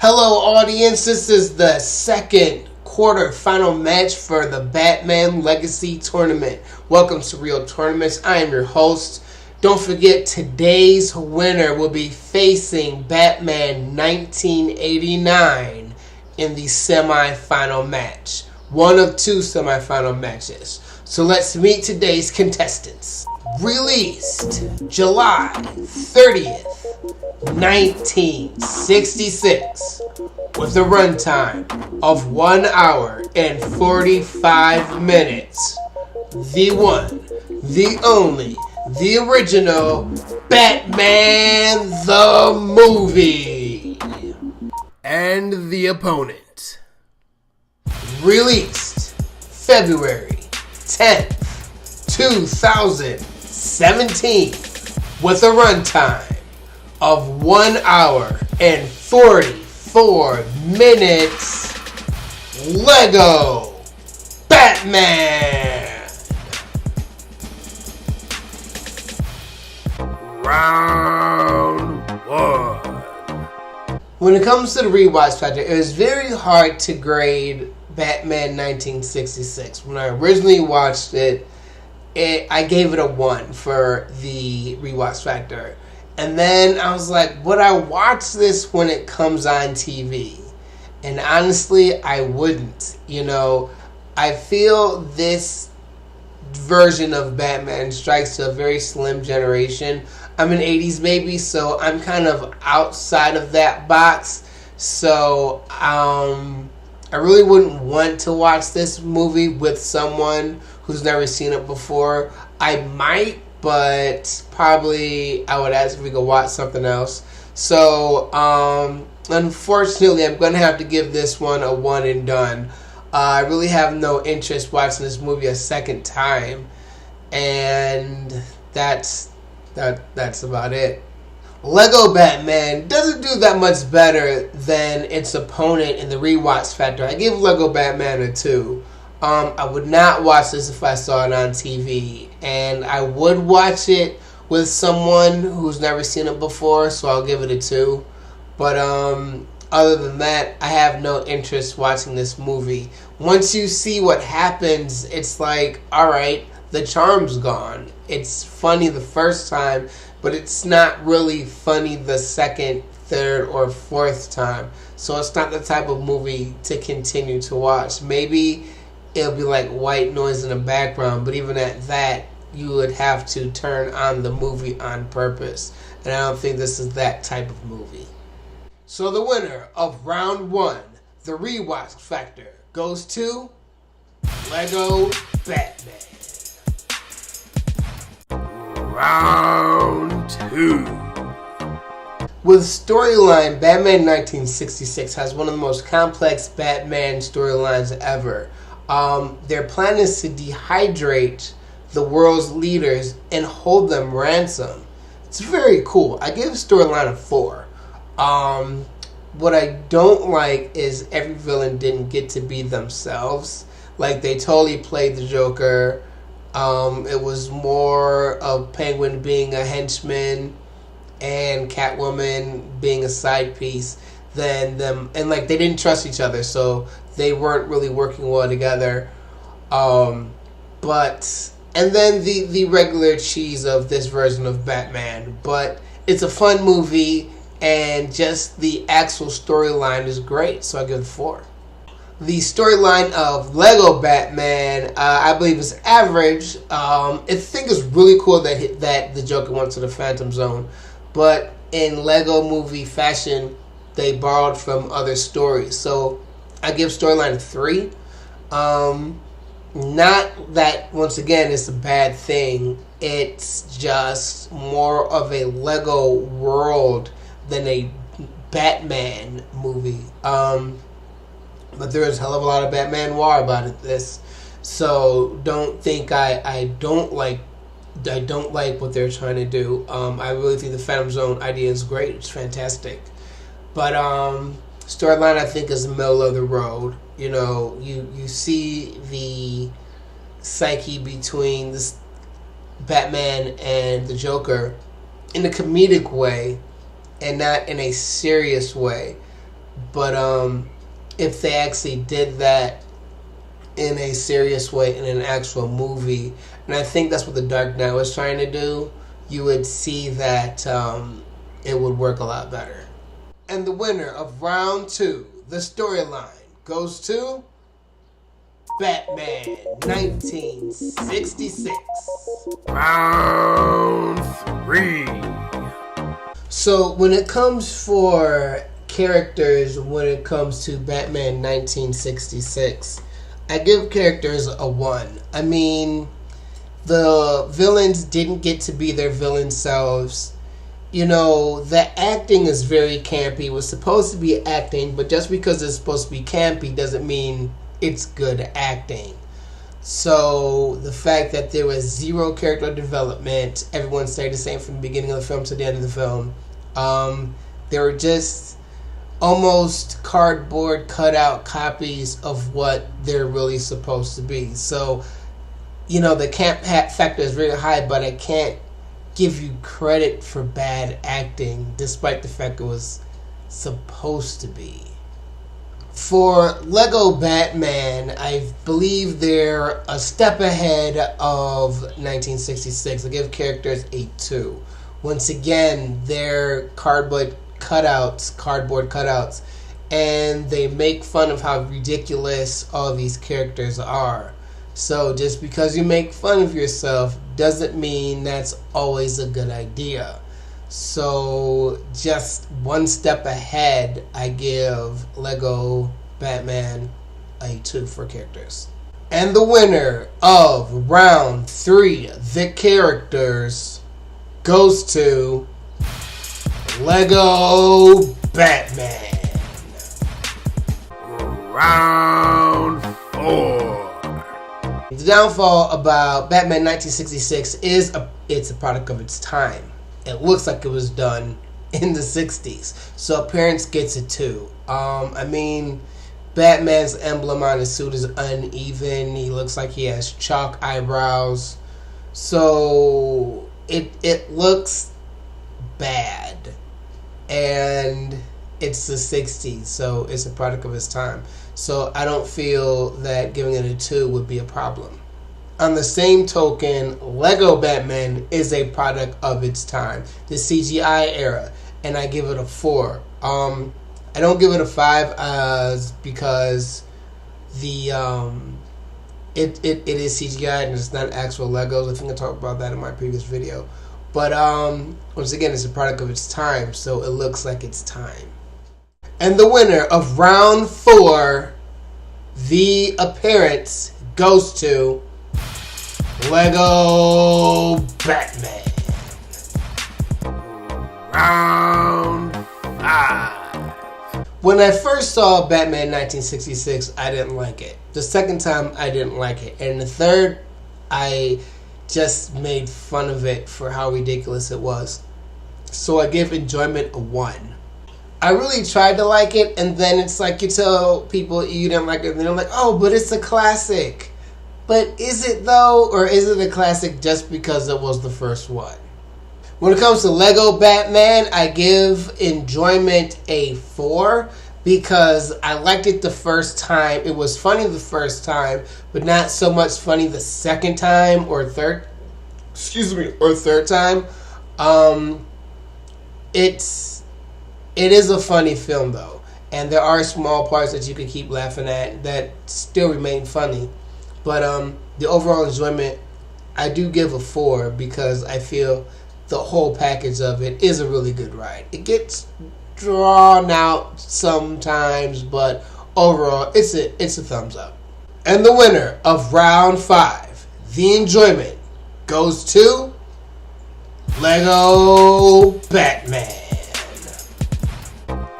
Hello audience, this is the second quarter-final match for the Batman Legacy Tournament. Welcome to Real Tournaments. I am your host. Don't forget, today's winner will be facing Batman 1989 in the semi-final match. One of two semi-final matches. So let's meet today's contestants. Released July 30th, 1966, with a runtime of 1 hour and 45 minutes. The one, the only, the original Batman the Movie. And the opponent. Released February 10th, 2017, with a runtime of 1 hour and 44 minutes. Lego Batman. Round 1. When it comes to the rewatch factor, it was very hard to grade Batman 1966. When I originally watched it, I gave it a 1 for the rewatch factor. And then I was like, would I watch this when it comes on TV? And honestly, I wouldn't. You know, I feel this version of Batman strikes to a very slim generation. I'm an 80s baby, so I'm kind of outside of that box. So I really wouldn't want to watch this movie with someone who's never seen it before. I might, but probably I would ask if we could watch something else. So, unfortunately, I'm going to have to give this one a 1 and done. I really have no interest watching this movie a second time. And that's about it. Lego Batman doesn't do that much better than its opponent in the rewatch factor. I give Lego Batman a 2. I would not watch this if I saw it on TV. And I would watch it with someone who's never seen it before, so I'll give it a 2. But other than that, I have no interest watching this movie. Once you see what happens, it's like, alright, the charm's gone. It's funny the first time, but it's not really funny the second, third, or fourth time. So it's not the type of movie to continue to watch. Maybe it'll be like white noise in the background, but even at that, you would have to turn on the movie on purpose. And I don't think this is that type of movie. So the winner of round 1, the rewatch factor, goes to Lego Batman. Round 2. With storyline, Batman 1966 has one of the most complex Batman storylines ever. Their plan is to dehydrate the world's leaders and hold them ransom. It's very cool. I give storyline a 4. What I don't like is every villain didn't get to be themselves. Like, they totally played the Joker. It was more of Penguin being a henchman and Catwoman being a side piece than them. And, like, they didn't trust each other, so they weren't really working well together. And then the regular cheese of this version of Batman. But it's a fun movie, and just the actual storyline is great, so I give it 4. The storyline of Lego Batman, I believe, is average. I think it's really cool that the Joker went to the Phantom Zone. But in Lego movie fashion, they borrowed from other stories. So I give storyline a 3. Not that, once again, it's a bad thing. It's just more of a Lego world than a Batman movie. But there is a hell of a lot of Batman noir about this. So don't think I don't like what they're trying to do. I really think the Phantom Zone idea is great. It's fantastic. But storyline, I think, is the middle of the road. You know, you see the psyche between this Batman and the Joker in a comedic way and not in a serious way. But if they actually did that in a serious way in an actual movie, and I think that's what The Dark Knight was trying to do, you would see that it would work a lot better. And the winner of round 2, the storyline, goes to Batman 1966. Round 3. So when it comes for characters, when it comes to Batman 1966, I give characters a 1. I mean, the villains didn't get to be their villain selves. You know, the acting is very campy. It was supposed to be acting, but just because it's supposed to be campy doesn't mean it's good acting. So the fact that there was 0 character development, everyone stayed the same from the beginning of the film to the end of the film. They were just almost cardboard cutout copies of what they're really supposed to be. So, you know, the camp factor is really high, but I can't give you credit for bad acting despite the fact it was supposed to be. For Lego Batman, I believe they're a step ahead of 1966. I give characters a 2. Once again, they're cardboard cutouts, and they make fun of how ridiculous all these characters are. So just because you make fun of yourself doesn't mean that's always a good idea. So just one step ahead, I give Lego Batman a 2 for characters. And the winner of round 3, the characters, goes to Lego Batman. Round 4. The downfall about Batman 1966 is it's a product of its time. It looks like it was done in the 60s. So appearance gets a 2. I mean, Batman's emblem on his suit is uneven. He looks like he has chalk eyebrows. So it looks bad. And it's the 60s, so it's a product of its time. So I don't feel that giving it a 2 would be a problem. On the same token, Lego Batman is a product of its time, the CGI era, and I give it a 4. I don't give it a 5 because the it is CGI and it's not actual Legos. I think I talked about that in my previous video. But once again, it's a product of its time, so it looks like it's time. And the winner of round 4, the appearance, goes to Lego Batman. Round 5. When I first saw Batman 1966, I didn't like it. The second time, I didn't like it. And the third, I just made fun of it for how ridiculous it was. So I give enjoyment a 1. I really tried to like it, and then it's like you tell people you didn't like it, and they're like, oh, but it's a classic. But is it though, or is it a classic just because it was the first one? When it comes to Lego Batman, I give enjoyment a 4 because I liked it the first time. It was funny the first time, but not so much funny the second time or third time. It is a funny film though, and there are small parts that you can keep laughing at that still remain funny. But the overall enjoyment, I do give a 4 because I feel the whole package of it is a really good ride. It gets drawn out sometimes, but overall, it's a thumbs up. And the winner of round 5, the enjoyment, goes to Lego Batman.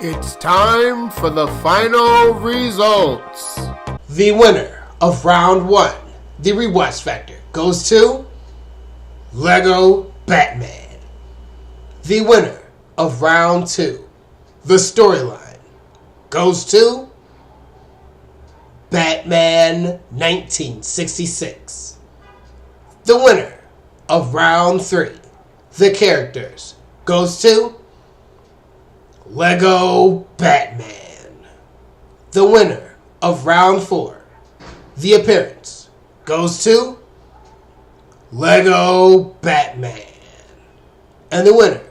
It's time for the final results. The winner of round 1, the rewatch factor, goes to Lego Batman. The winner of round 2, the storyline, goes to Batman 1966. The winner of round 3, the characters, goes to Lego Batman. The winner of round 4, the appearance, goes to Lego Batman. And the winner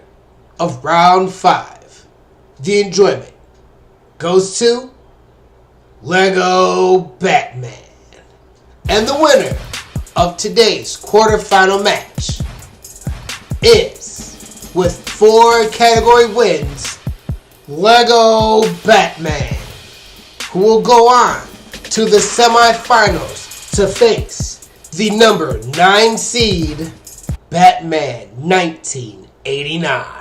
of round 5, the enjoyment, goes to Lego Batman. And the winner of today's quarterfinal match is, with 4 category wins, Lego Batman, who will go on to the semifinals to face the number 9 seed Batman 1989.